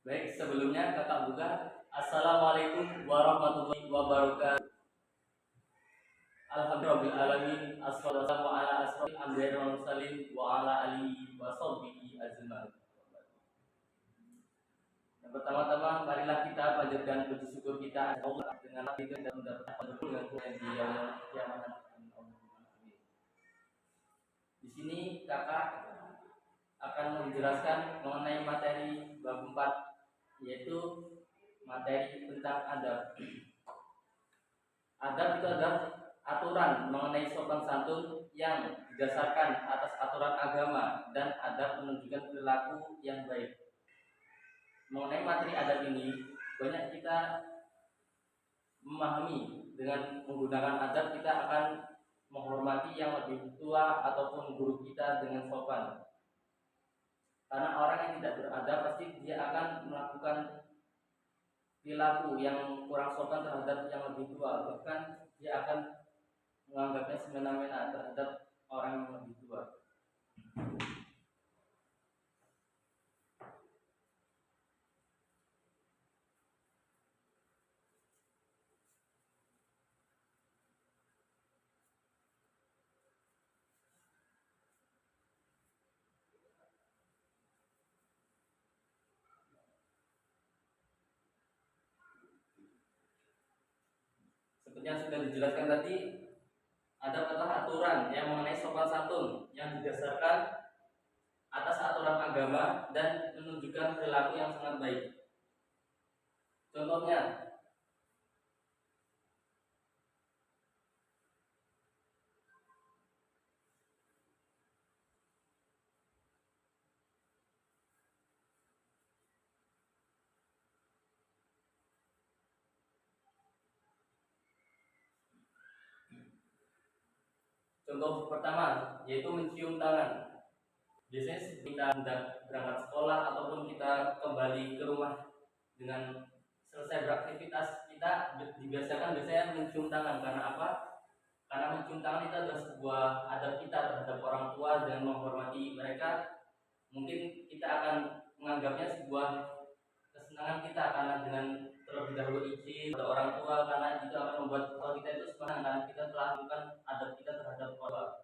Baik, sebelumnya kakak buka. Assalamualaikum warahmatullahi wabarakatuh. Alhamdulillahirabbil alamin. Assalatu ala asrofil anbiya'i wal mursalin wa ala alihi wa sahbihi ajmain. Yang pertama-tama, marilah kita panjatkan puji syukur kita kepada Allah dengan hati dan mendapatkan dengan Tuhan di yaumul kiamat. Di sini kakak akan menjelaskan mengenai materi bab 4, yaitu materi tentang adab. Adab itu adalah aturan mengenai sopan santun yang didasarkan atas aturan agama dan adab menunjukkan perilaku yang baik. Mengenai materi adab ini, banyak kita memahami dengan menggunakan adab kita akan menghormati yang lebih tua ataupun guru kita dengan sopan. Karena orang yang tidak beradab pasti dia akan melakukan perilaku yang kurang sopan terhadap yang lebih tua, bahkan dia akan menganggapnya semena-mena terhadap orang yang lebih tua. Seperti yang sudah dijelaskan tadi, adab adalah aturan yang mengenai sopan santun yang didasarkan atas aturan agama dan menunjukkan perilaku yang sangat baik. Contohnya, contoh pertama yaitu mencium tangan. Biasanya kita hendak berangkat sekolah ataupun kita kembali ke rumah dengan selesai beraktivitas, kita dibiasakan biasanya mencium tangan. Karena apa? Karena mencium tangan itu adalah sebuah adab kita terhadap orang tua dan menghormati mereka. Mungkin kita akan menganggapnya sebuah kesenangan kita karena dengan terlebih dahulu izin pada orang tua, karena itu akan membuat kalau kita itu senang karena kita telah melakukan adab kita terhadap orang tua.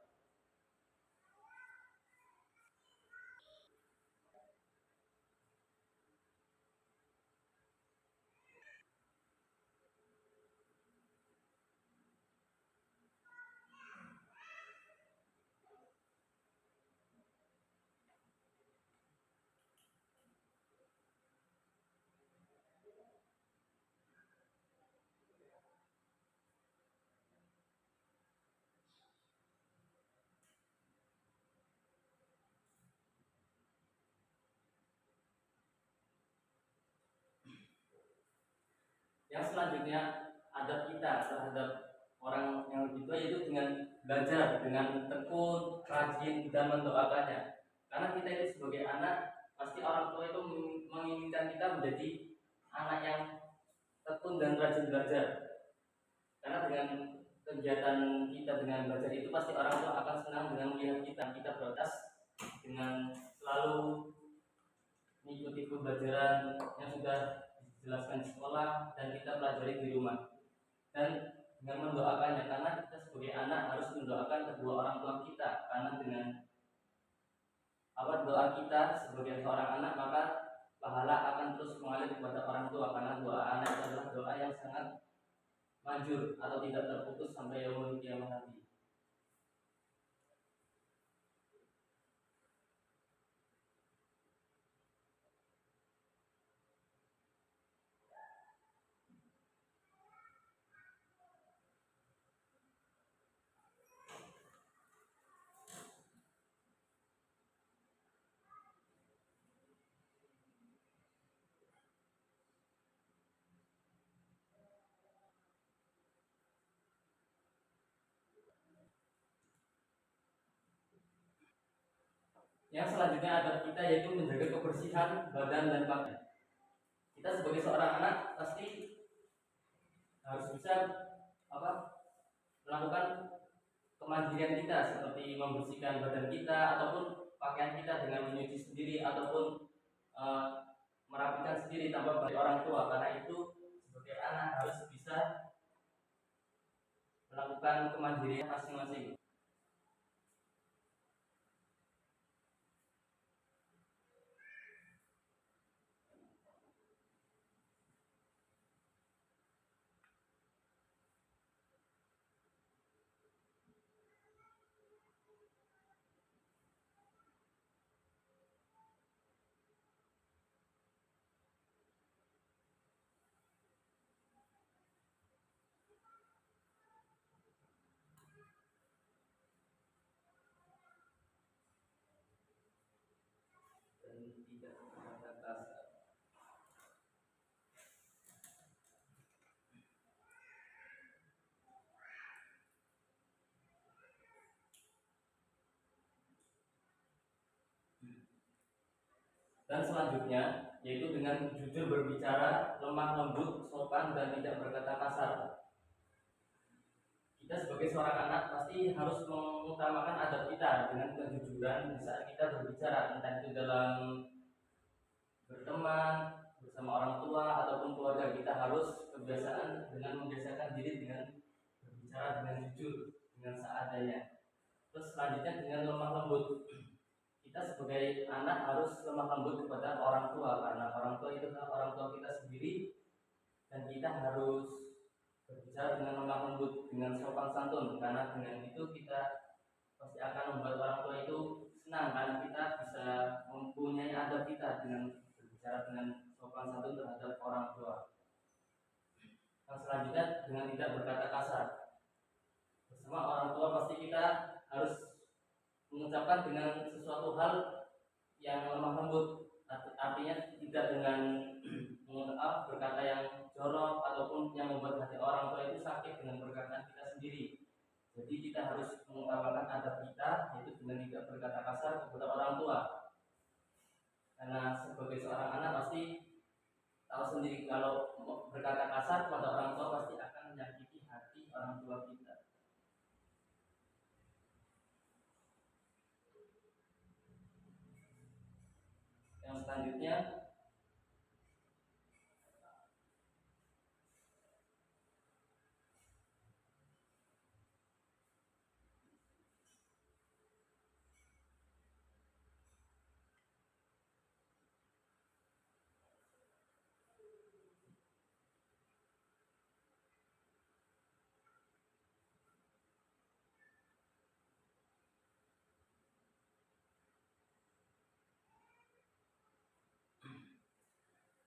Yang selanjutnya adab kita terhadap orang yang lebih tua yaitu dengan belajar dengan tekun, rajin dan mendoakannya. Karena kita itu sebagai anak pasti orang tua itu menginginkan kita menjadi anak yang tekun dan rajin belajar. Karena dengan kegiatan kita dengan belajar itu pasti orang tua akan senang dengan melihat kita berotas dengan selalu mengikuti pembelajaran yang sudah dijelaskan di sekolah dan kita pelajari di rumah, dan dengan mendoakannya, karena kita sebagai anak harus mendoakan kedua orang tua kita. Karena dengan doa kita sebagai seorang anak, maka pahala akan terus mengalir kepada orang tua, karena doa anak adalah doa yang sangat manjur atau tidak terputus sampai yaumul kiamat nanti. Yang selanjutnya adab kita yaitu menjaga kebersihan badan dan pakaian. Kita sebagai seorang anak pasti harus bisa melakukan kemandirian kita, seperti membersihkan badan kita ataupun pakaian kita dengan menyuci sendiri, ataupun merapikan sendiri tanpa bantuan orang tua, karena itu sebagai anak harus bisa melakukan kemandirian masing-masing. Dan tidak terbatas. Dan selanjutnya yaitu dengan jujur berbicara, lemah lembut, sopan, dan tidak berkata kasar. Kita sebagai seorang anak pasti harus mengutamakan adab kita dengan kejujuran di saat kita berbicara, entah itu dalam berteman, bersama orang tua ataupun keluarga. Kita harus kebiasaan dengan membiasakan diri dengan berbicara dengan jujur, dengan seadanya. Terus selanjutnya dengan lemah lembut. Kita sebagai anak harus lemah lembut kepada orang tua, karena orang tua itu adalah orang tua kita sendiri, dan kita harus berbicara dengan lemah lembut, dengan sopan santun, karena dengan itu kita pasti akan membuat orang tua itu senang, karena kita bisa mempunyai adab kita dengan berbicara dengan sopan santun terhadap orang tua. Yang selanjutnya dengan tidak berkata kasar. Bersama orang tua pasti kita harus mengucapkan dengan sesuatu hal yang lemah lembut, artinya tidak dengan berkata yang jorok ataupun yang membuat hati orang tua itu sakit dengan perkataan kita sendiri. Jadi kita harus mengutamakan adab kita, yaitu dengan tidak berkata kasar kepada orang tua, karena sebagai seorang anak pasti tahu sendiri kalau berkata kasar kepada orang tua pasti akan menyakiti hati orang tua kita.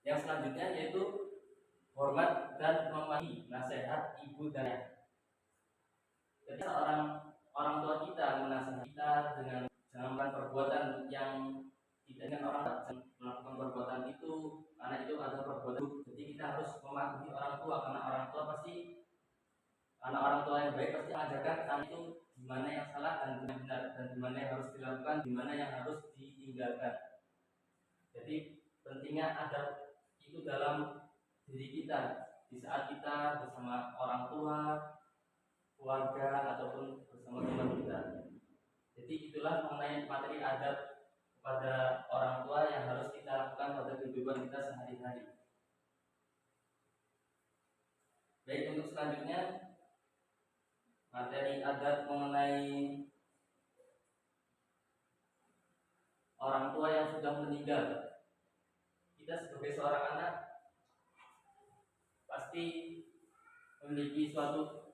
Yang selanjutnya yaitu hormat dan memahami nasihat ibu dan ayah. Ketika orang tua kita menasihati kita dengan jangan melakukan perbuatan yang tidak dengan orang tua, melakukan perbuatan itu karena itu adalah perbuatan. Jadi kita harus mematuhi orang tua, karena orang tua pasti, karena orang tua yang baik pasti mengajarkan kita itu di mana yang salah dan benar, dan di mana yang harus dilakukan, di mana yang harus ditinggalkan. Jadi pentingnya adab itu dalam diri kita di saat kita bersama orang tua, keluarga, ataupun bersama teman kita. Jadi itulah mengenai materi adab kepada orang tua yang harus kita lakukan pada kehidupan kita sehari-hari. Baik, untuk selanjutnya materi adab mengenai orang tua yang sudah meninggal. Kita sebagai seorang anak pasti memiliki suatu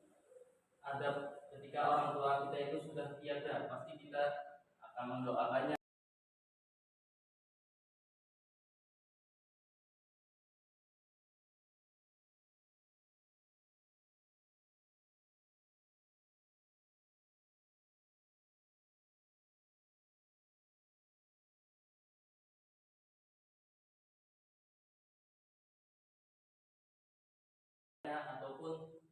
adab ketika orang tua kita itu sudah tiada. Pasti kita akan mendoakannya. Ataupun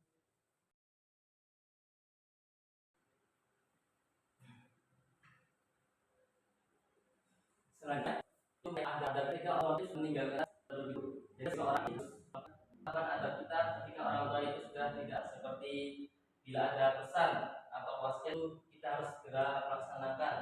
selanjutnya itu ada ketika orang itu meninggalkan terlebih dulu. Jadi seorang itu akan ada kita ketika orang tua itu sudah tidak, seperti bila ada pesan atau wasiat itu kita harus segera laksanakan.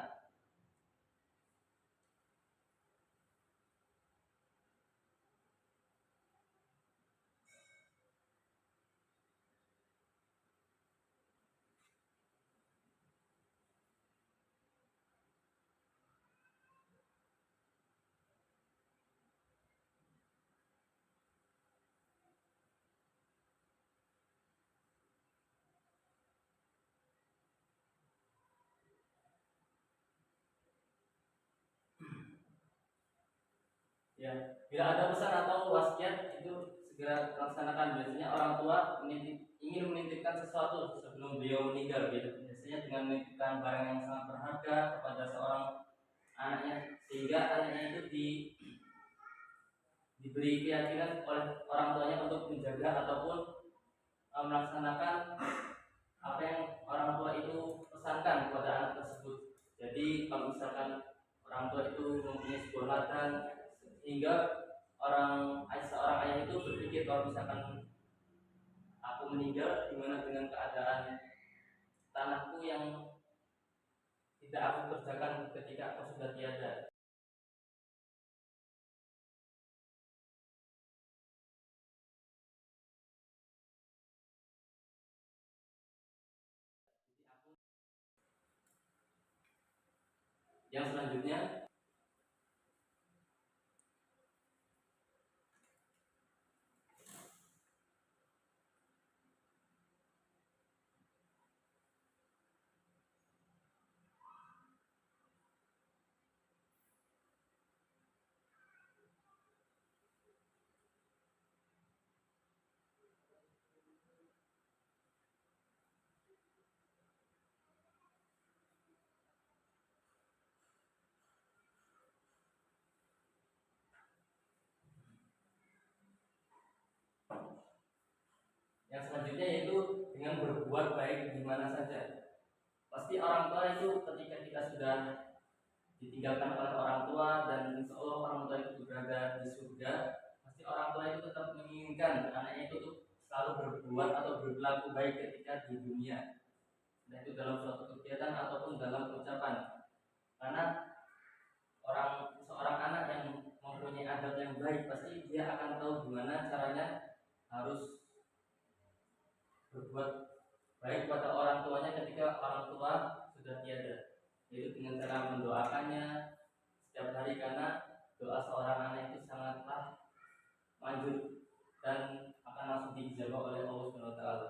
Ya, bila ada pesan atau wasiat itu segera laksanakan. Biasanya orang tua ingin menitipkan sesuatu sebelum beliau meninggal, gitu. Biasanya dengan menitipkan barang yang sangat berharga kepada seorang anaknya, sehingga anaknya itu diberi keyakinan oleh orang tuanya untuk menjaga ataupun melaksanakan apa yang orang tua itu pesankan kepada anak tersebut. Jadi kalau misalkan orang tua itu mempunyai sebuah ladang, sehingga seorang ayah itu berpikir kalau misalkan aku meninggal, gimana dengan keadaan tanahku yang tidak aku kerjakan ketika aku sudah tiada. Yang selanjutnya, yaitu dengan berbuat baik di mana saja. Pasti orang tua itu ketika kita sudah ditinggalkan oleh orang tua dan insya Allah orang tua itu berada di surga, pasti orang tua itu tetap menginginkan anaknya itu selalu berbuat atau berlaku baik ketika di dunia, dan itu dalam suatu kegiatan ataupun dalam ucapan. Karena seorang anak yang mempunyai adab yang baik, pasti dia akan tahu gimana caranya harus berbuat baik pada orang tuanya ketika orang tua sudah tiada, yaitu dengan cara mendoakannya setiap hari, karena doa seorang anak itu sangatlah manjur dan akan langsung dijawab oleh Allah Subhanahu wa taala.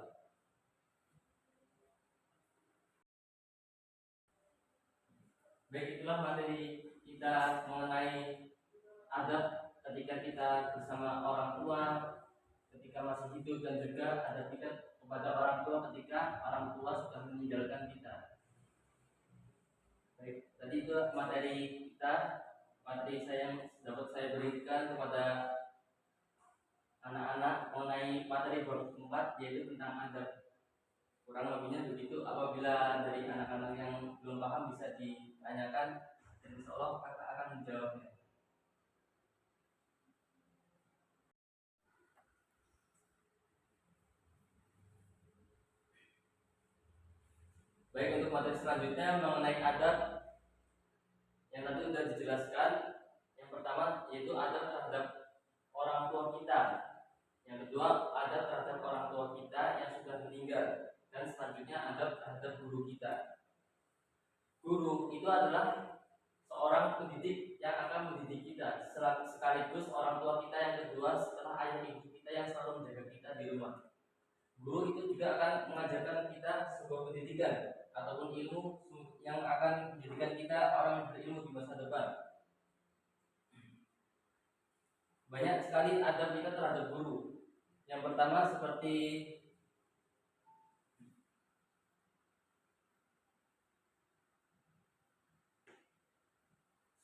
Baik, itulah materi kita mengenai adab ketika kita bersama orang tua ketika masih hidup, dan juga adab kita kepada orang tua ketika orang tua sudah meninggalkan kita. Baik, tadi itu materi kita, materi saya yang dapat saya berikan kepada anak-anak mengenai materi bab 4, yaitu tentang adab. Kurang lebihnya begitu. Apabila dari anak-anak yang belum paham bisa ditanyakan, dan insya Allah kakak akan menjawabnya. Baik, untuk materi selanjutnya mengenai adab yang tadi sudah dijelaskan. Yang pertama yaitu adab terhadap orang tua kita. Yang kedua adab terhadap orang tua kita yang sudah meninggal. Dan selanjutnya adab terhadap guru kita. Guru itu adalah seorang pendidik yang akan mendidik kita, sekaligus orang tua kita yang kedua setelah ayah ibu kita yang selalu menjaga kita di rumah. Guru itu juga akan mengajarkan kita sebuah pendidikan ataupun ilmu yang akan menjadikan kita orang yang berilmu di masa depan. Banyak sekali adab kita terhadap guru. Yang pertama seperti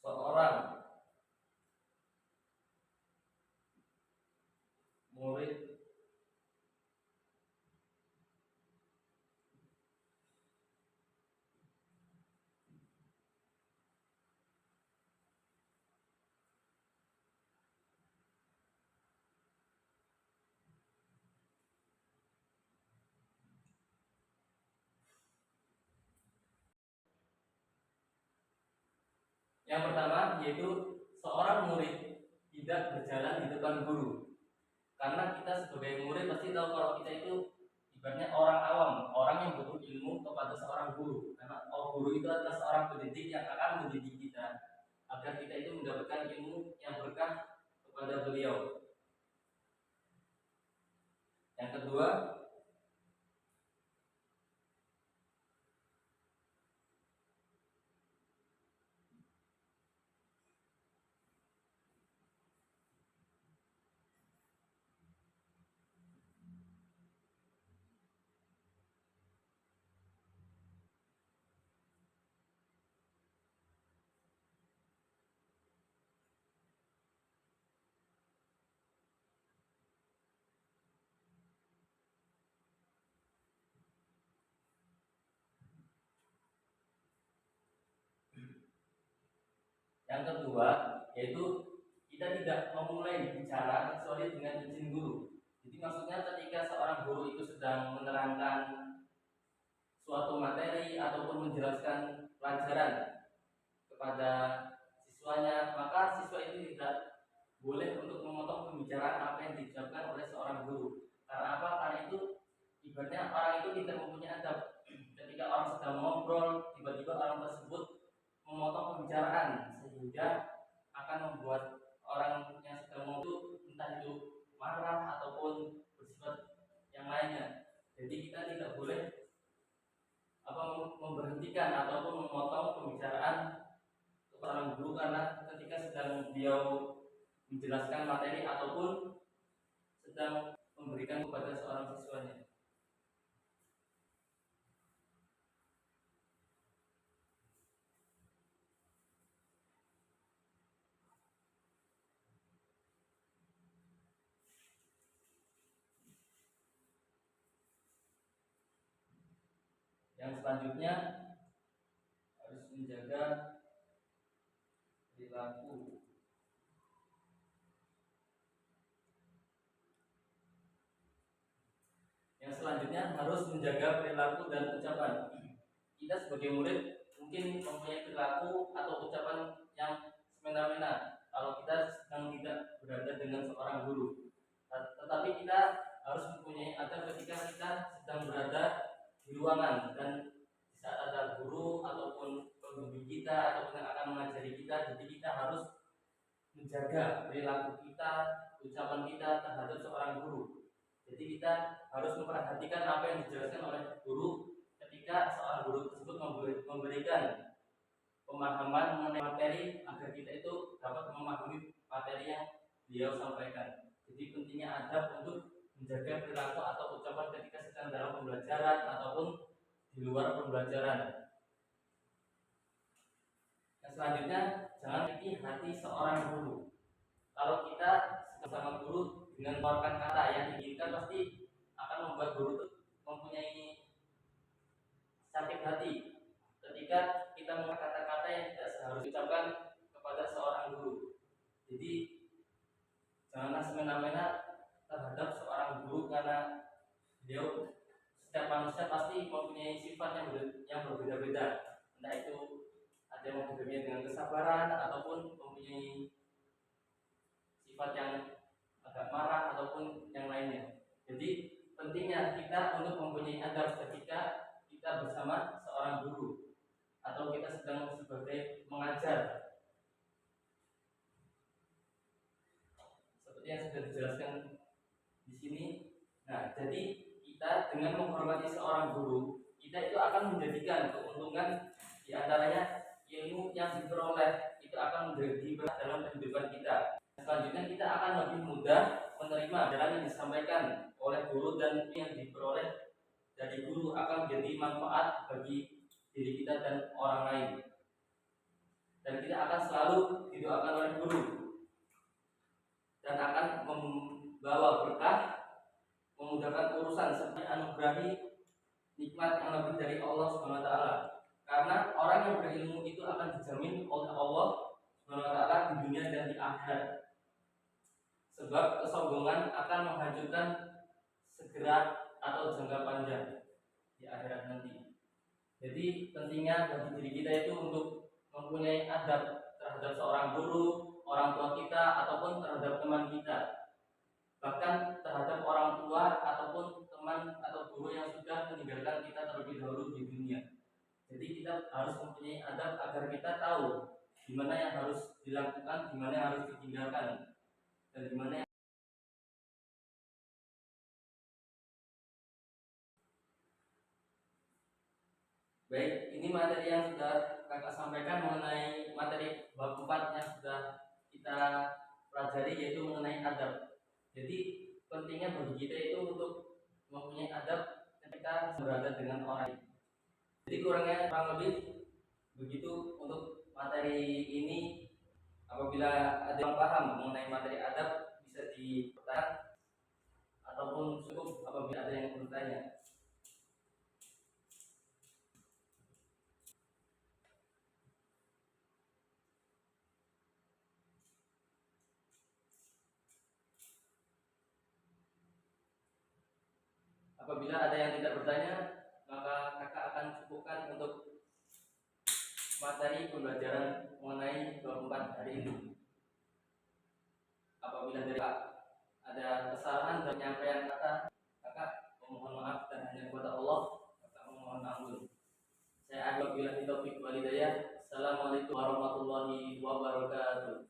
seorang murid yang pertama yaitu seorang murid tidak berjalan di depan guru. Karena kita sebagai murid pasti tahu kalau kita itu ibaratnya orang awam, orang yang butuh ilmu kepada seorang guru. Karena guru itu adalah seorang pendidik yang akan mendidik kita agar kita itu mendapatkan ilmu yang berkah kepada beliau. Yang kedua, Yang kedua, yaitu kita tidak memulai bicara kecuali dengan izin guru. Jadi maksudnya ketika seorang guru itu sedang menerangkan suatu materi ataupun menjelaskan pelajaran kepada siswanya, maka siswa itu tidak boleh untuk memotong pembicaraan apa yang diucapkan oleh seorang guru. Karena apa? Karena itu ibaratnya orang itu tidak mempunyai adab. Ketika orang sedang ngobrol, tiba-tiba orang tersebut memotong pembicaraan sehingga akan membuat orang yang sedang ngobrol entah itu marah ataupun bersifat yang lainnya. Jadi kita tidak boleh memberhentikan ataupun memotong pembicaraan seorang guru karena ketika sedang beliau menjelaskan materi ataupun sedang memberikan kepada seorang siswanya. Yang selanjutnya harus menjaga perilaku. Yang selanjutnya harus menjaga perilaku dan ucapan. Kita sebagai murid mungkin mempunyai perilaku atau ucapan yang semena-mena kalau kita sedang tidak berada dengan seorang guru. Tetapi kita harus mempunyai adab ketika kita sedang berada di ruangan dan di saat ada guru ataupun pembimbing kita ataupun yang akan mengajari kita, jadi kita harus menjaga perilaku kita, ucapan kita terhadap seorang guru. Jadi kita harus memperhatikan apa yang dijelaskan oleh guru ketika seorang guru tersebut memberikan pemahaman mengenai materi agar kita itu dapat memahami materi yang beliau sampaikan. Jadi pentingnya adab untuk menjaga perilaku atau ucapan ketika sedang dalam pembelajaran ataupun di luar pembelajaran. Yang selanjutnya, jangan memiliki hati seorang guru. Kalau kita bersama guru dengan mengeluarkan kata yang diinginkan, pasti akan membuat guru itu mempunyai sakit hati ketika kita menggunakan kata-kata yang tidak seharusnya diucapkan kepada seorang guru. Jadi janganlah semena-mena terhadap seorang guru karena beliau, setiap manusia pasti mempunyai sifat yang berbeda-beda. Entah itu ada yang menghadapinya dengan kesabaran ataupun mempunyai sifat yang agak marah ataupun yang lainnya. Jadi pentingnya kita untuk mempunyai adab ketika kita bersama seorang guru atau kita sedang sebagai mengajar. Seperti yang sudah dijelaskan di sini. Nah, jadi kita dengan menghormati seorang guru, kita itu akan menjadikan keuntungan di antaranya ilmu yang diperoleh itu akan menjadi berat dalam kehidupan kita. Selanjutnya kita akan lebih mudah menerima ajaran yang disampaikan oleh guru dan yang diperoleh dari guru akan menjadi manfaat bagi diri kita dan orang lain. Dan kita akan selalu didoakan oleh guru dan akan membawa berkah, memudahkan urusan serta anugerahi nikmat yang lebih dari Allah Subhanahu wa taala. Karena orang yang berilmu itu akan dijamin oleh Allah Subhanahu wa taala di dunia dan di akhirat. Sebab kesombongan akan menghancurkan segera atau jangka panjang di akhirat nanti. Jadi pentingnya bagi diri kita itu untuk mempunyai adab terhadap seorang guru, orang tua kita ataupun terhadap teman kita. Bahkan terhadap orang tua ataupun teman atau guru yang sudah meninggalkan kita terlebih dahulu di dunia. Jadi kita harus mempunyai adab agar kita tahu di mana yang harus dilakukan, di mana yang harus ditinggalkan, dan di mana yang baik. Ini materi yang sudah kakak sampaikan mengenai materi bab 4 yang sudah kita pelajari, yaitu mengenai adab. Jadi pentingnya bagi kita itu untuk mempunyai adab ketika berada dengan orang. Jadi kurang lebih begitu untuk materi ini. Apabila ada yang paham mengenai materi adab bisa dipertanyakan ataupun cukup apabila ada yang bertanya. Apabila ada yang tidak bertanya, maka kakak akan cukupkan untuk materi pembelajaran mengenai 24 hari ini. Apabila dari Pak ada kesalahan dalam penyampaian kata, kakak memohon maaf dan hanya kepada Allah kakak memohon ampun. Saya Adi, wabillahi taufiq wal hidayah. Assalamualaikum warahmatullahi wabarakatuh.